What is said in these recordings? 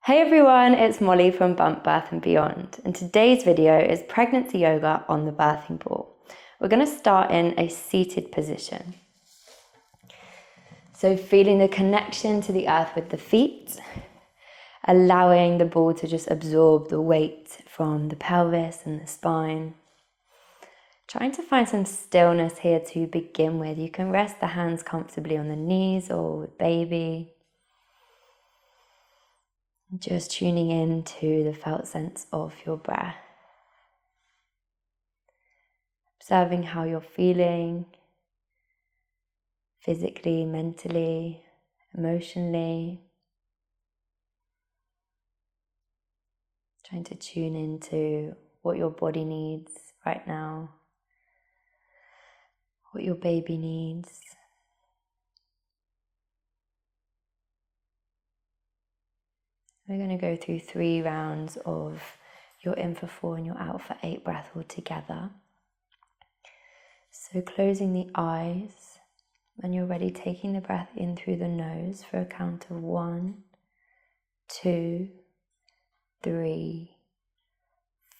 Hey everyone, it's Molly from Bump Birth and Beyond, and today's video is pregnancy yoga on the birthing ball. We're going to start in a seated position. So feeling the connection to the earth with the feet, allowing the ball to just absorb the weight from the pelvis and the spine. Trying to find some stillness here to begin with. You can rest the hands comfortably on the knees or with baby. Just tuning in to the felt sense of your breath. Observing how you're feeling physically, mentally, emotionally. Trying to tune into what your body needs right now, what your baby needs. We're going to go through 3 rounds of your in for 4 and your out for 8 breath all together. So closing the eyes, when you're ready, taking the breath in through the nose for a count of 1, 2, 3,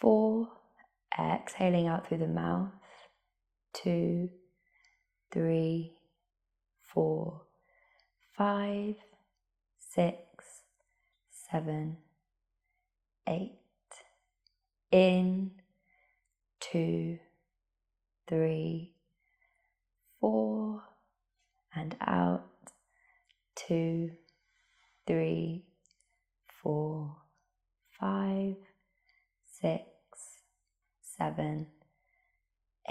4. Exhaling out through the mouth. 2, 3, 4, 5, 6, 7, 8. In, 2, 3, 4, and out. 2, 3, 4, 5, 6, 7,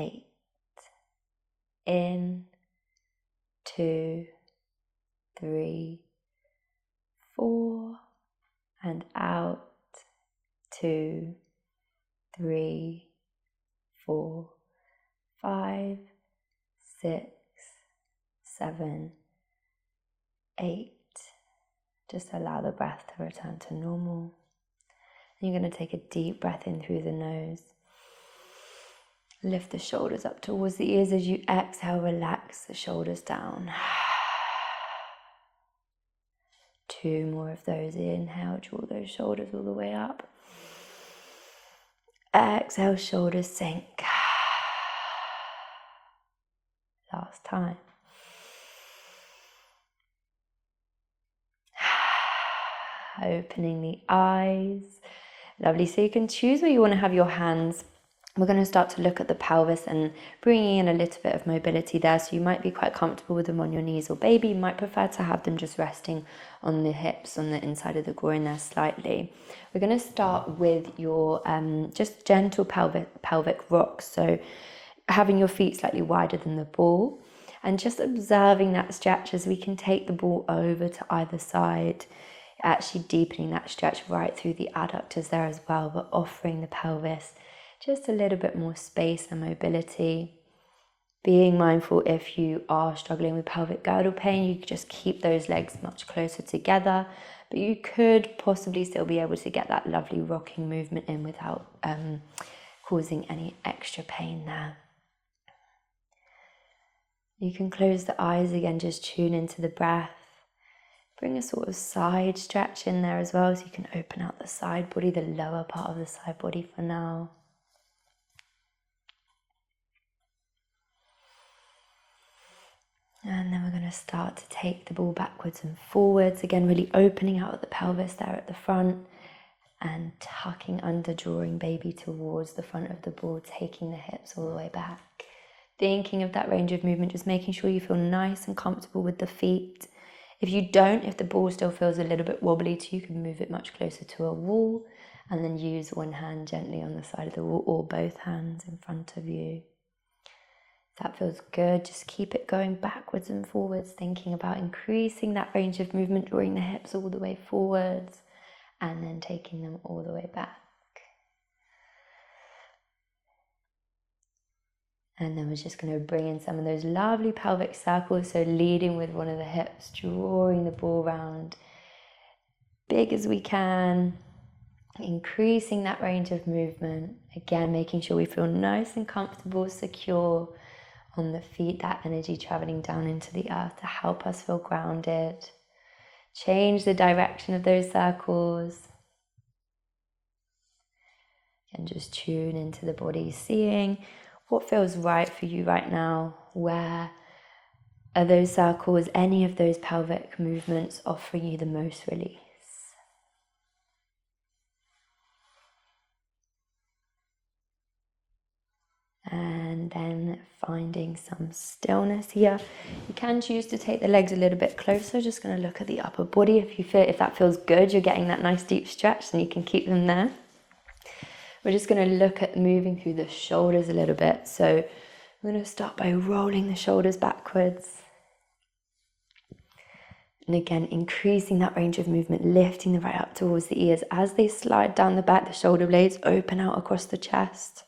8. In, 2, 3, 4, and out. 2, 3, 4, 5, 6, 7, 8. Just allow the breath to return to normal. And you're going to take a deep breath in through the nose. Lift the shoulders up towards the ears as you exhale. Relax the shoulders down. 2 more of those. Inhale, draw those shoulders all the way up. Exhale, shoulders sink. Last time. Opening the eyes. Lovely. So you can choose where you want to have your hands. We're going to start to look at the pelvis and bringing in a little bit of mobility there. So you might be quite comfortable with them on your knees, or baby, you might prefer to have them just resting on the hips, on the inside of the groin there slightly. We're going to start with your just gentle pelvic rocks. So having your feet slightly wider than the ball and just observing that stretch as we can take the ball over to either side. Actually deepening that stretch right through the adductors there as well, but offering the pelvis just a little bit more space and mobility. Being mindful if you are struggling with pelvic girdle pain, you could just keep those legs much closer together, but you could possibly still be able to get that lovely rocking movement in without causing any extra pain there. You can close the eyes again, just tune into the breath. Bring a sort of side stretch in there as well, so you can open out the side body, the lower part of the side body for now. And then we're going to start to take the ball backwards and forwards. Again, really opening out at the pelvis there at the front and tucking under, drawing baby towards the front of the ball, taking the hips all the way back. Thinking of that range of movement, just making sure you feel nice and comfortable with the feet. If you don't, if the ball still feels a little bit wobbly to you, can move it much closer to a wall and then use one hand gently on the side of the wall or both hands in front of you. If that feels good, just keep it going backwards and forwards, thinking about increasing that range of movement, drawing the hips all the way forwards and then taking them all the way back. And then we're just going to bring in some of those lovely pelvic circles. So leading with one of the hips, drawing the ball round big as we can, increasing that range of movement. Again, making sure we feel nice and comfortable, secure on the feet, that energy traveling down into the earth to help us feel grounded. Change the direction of those circles. And just tune into the body, seeing what feels right for you right now. Where are those circles, any of those pelvic movements offering you the most release? And then finding some stillness here. You can choose to take the legs a little bit closer. Just going to look at the upper body. If that feels good, you're getting that nice deep stretch, then you can keep them there. We're just going to look at moving through the shoulders a little bit. So we're going to start by rolling the shoulders backwards. And again, increasing that range of movement, lifting the right up towards the ears. As they slide down the back, the shoulder blades open out across the chest.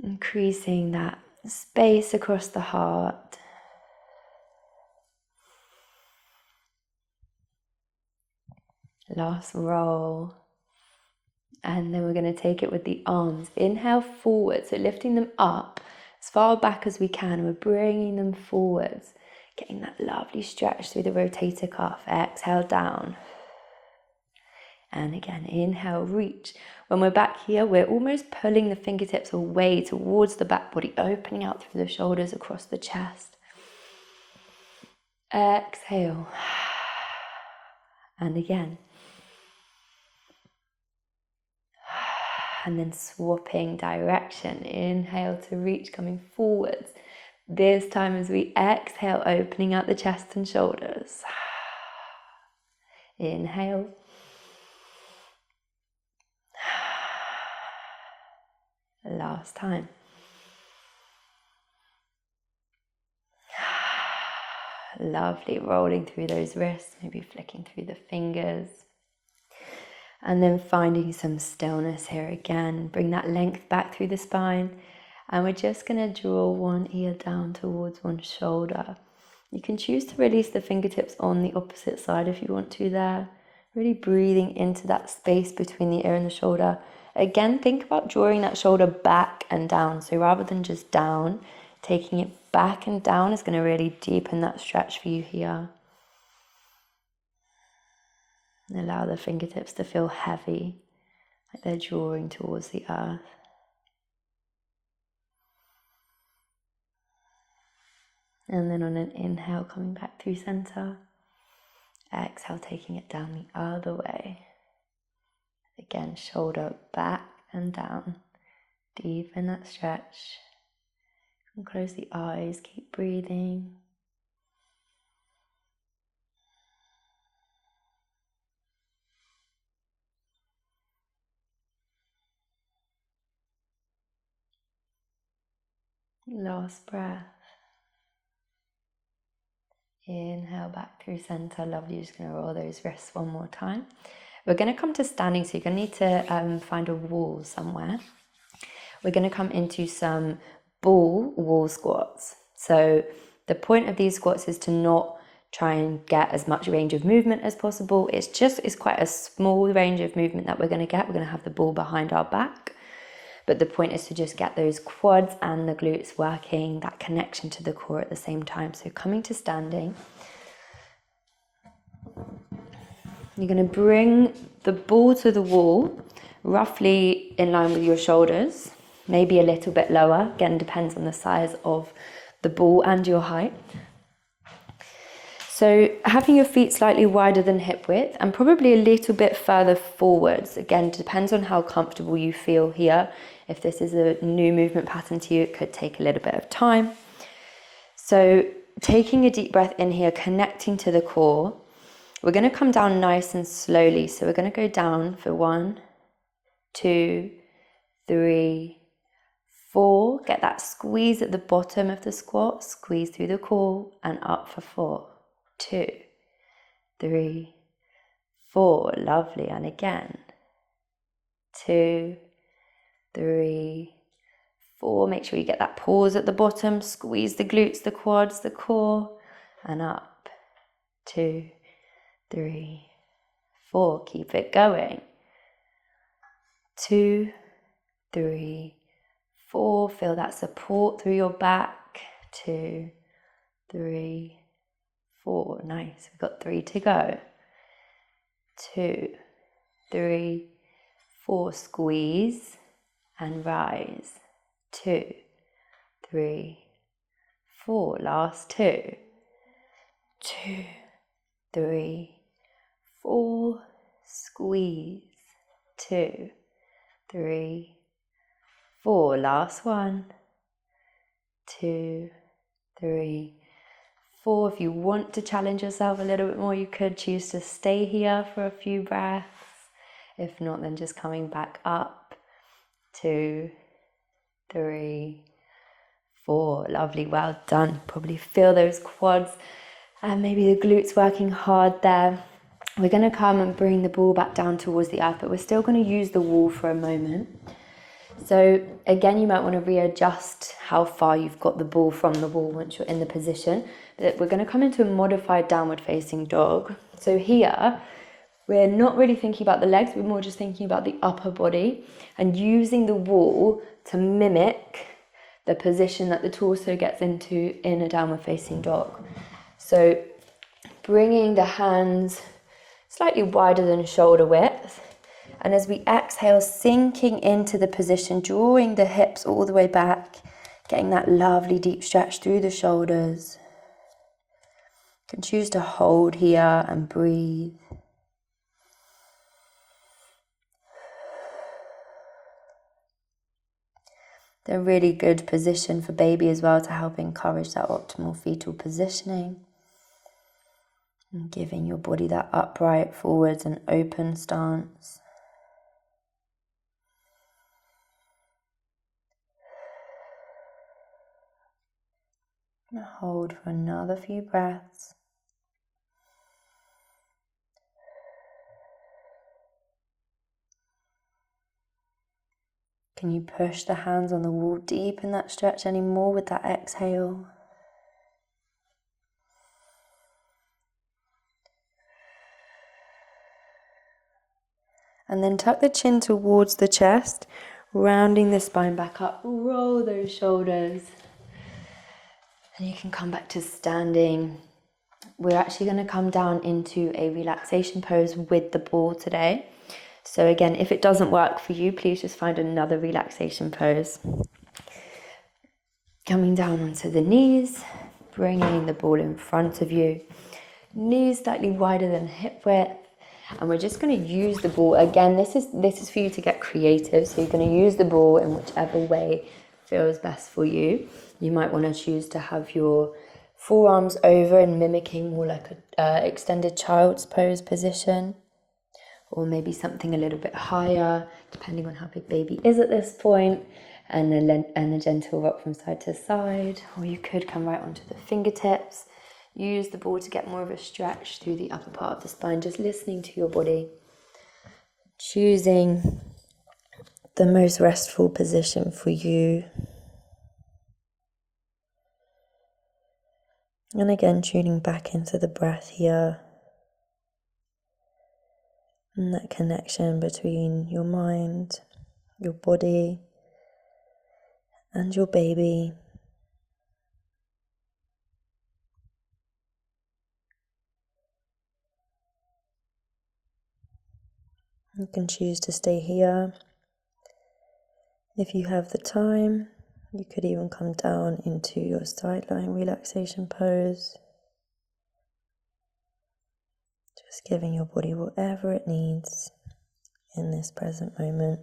Increasing that space across the heart. Last roll. And then we're going to take it with the arms. Inhale forward, so lifting them up as far back as we can. We're bringing them forwards, getting that lovely stretch through the rotator cuff. Exhale down. And again, inhale, reach. When we're back here, we're almost pulling the fingertips away towards the back body, opening out through the shoulders across the chest. Exhale. And again. And then swapping direction. Inhale to reach, coming forwards. This time as we exhale, opening out the chest and shoulders. Inhale. Last time. Lovely, rolling through those wrists, maybe flicking through the fingers. And then finding some stillness here again. Bring that length back through the spine. And we're just going to draw one ear down towards one shoulder. You can choose to release the fingertips on the opposite side if you want to there. Really breathing into that space between the ear and the shoulder. Again, think about drawing that shoulder back and down. So rather than just down, taking it back and down is going to really deepen that stretch for you here. And allow the fingertips to feel heavy, like they're drawing towards the earth. And then on an inhale, coming back through center. Exhale, taking it down the other way. Again, shoulder back and down. Deepen that stretch. And close the eyes, keep breathing. Last breath. Inhale back through center. Lovely. You're just going to roll those wrists one more time. We're going to come to standing, so you're going to need to find a wall somewhere. We're going to come into some ball wall squats. So the point of these squats is to not try and get as much range of movement as possible. It's quite a small range of movement that we're going to get. We're going to have the ball behind our back. But the point is to just get those quads and the glutes working, that connection to the core at the same time. So coming to standing. You're going to bring the ball to the wall, roughly in line with your shoulders, maybe a little bit lower. Again, depends on the size of the ball and your height. So having your feet slightly wider than hip width and probably a little bit further forwards. Again, depends on how comfortable you feel here. If this is a new movement pattern to you, it could take a little bit of time. So taking a deep breath in here, connecting to the core. We're going to come down nice and slowly. So we're going to go down for 1, 2, 3, 4. Get that squeeze at the bottom of the squat. Squeeze through the core and up for 4, 2, 3, 4. Lovely. And again. 2, 3, 4. Make sure you get that pause at the bottom. Squeeze the glutes, the quads, the core. And up. 2, 3, 4. Keep it going. 2, 3, 4. Feel that support through your back. 2, 3, 4. Nice. We've got 3 to go. 2, 3, 4. Squeeze and rise. 2, 3, 4. Last 2. 2, 3, 4. Squeeze. 2, 3, 4. Last one. 2, 3, 4. If you want to challenge yourself a little bit more, you could choose to stay here for a few breaths. If not, then just coming back up. 2, 3, 4. Lovely, well done. Probably feel those quads and maybe the glutes working hard there. We're going to come and bring the ball back down towards the earth, but we're still going to use the wall for a moment. So again, you might want to readjust how far you've got the ball from the wall once you're in the position. But we're going to come into a modified downward facing dog. So here, we're not really thinking about the legs, we're more just thinking about the upper body and using the wall to mimic the position that the torso gets into in a downward facing dog. So bringing the hands slightly wider than shoulder width. And as we exhale, sinking into the position, drawing the hips all the way back, getting that lovely deep stretch through the shoulders. You can choose to hold here and breathe. They're a really good position for baby as well to help encourage that optimal fetal positioning. And giving your body that upright, forwards and open stance. And hold for another few breaths. Can you push the hands on the wall deep in that stretch anymore with that exhale? And then tuck the chin towards the chest, rounding the spine back up, roll those shoulders. And you can come back to standing. We're actually going to come down into a relaxation pose with the ball today. So again, if it doesn't work for you, please just find another relaxation pose. Coming down onto the knees, bringing the ball in front of you. Knees slightly wider than hip width. And we're just going to use the ball. Again, this is for you to get creative. So you're going to use the ball in whichever way feels best for you. You might want to choose to have your forearms over and mimicking more like a extended child's pose position. Or maybe something a little bit higher, depending on how big baby is at this point. And a gentle rock from side to side. Or you could come right onto the fingertips. Use the ball to get more of a stretch through the upper part of the spine, just listening to your body. Choosing the most restful position for you. And again, tuning back into the breath here. And that connection between your mind, your body, and your baby. You can choose to stay here. If you have the time, you could even come down into your sideline relaxation pose. Just giving your body whatever it needs in this present moment.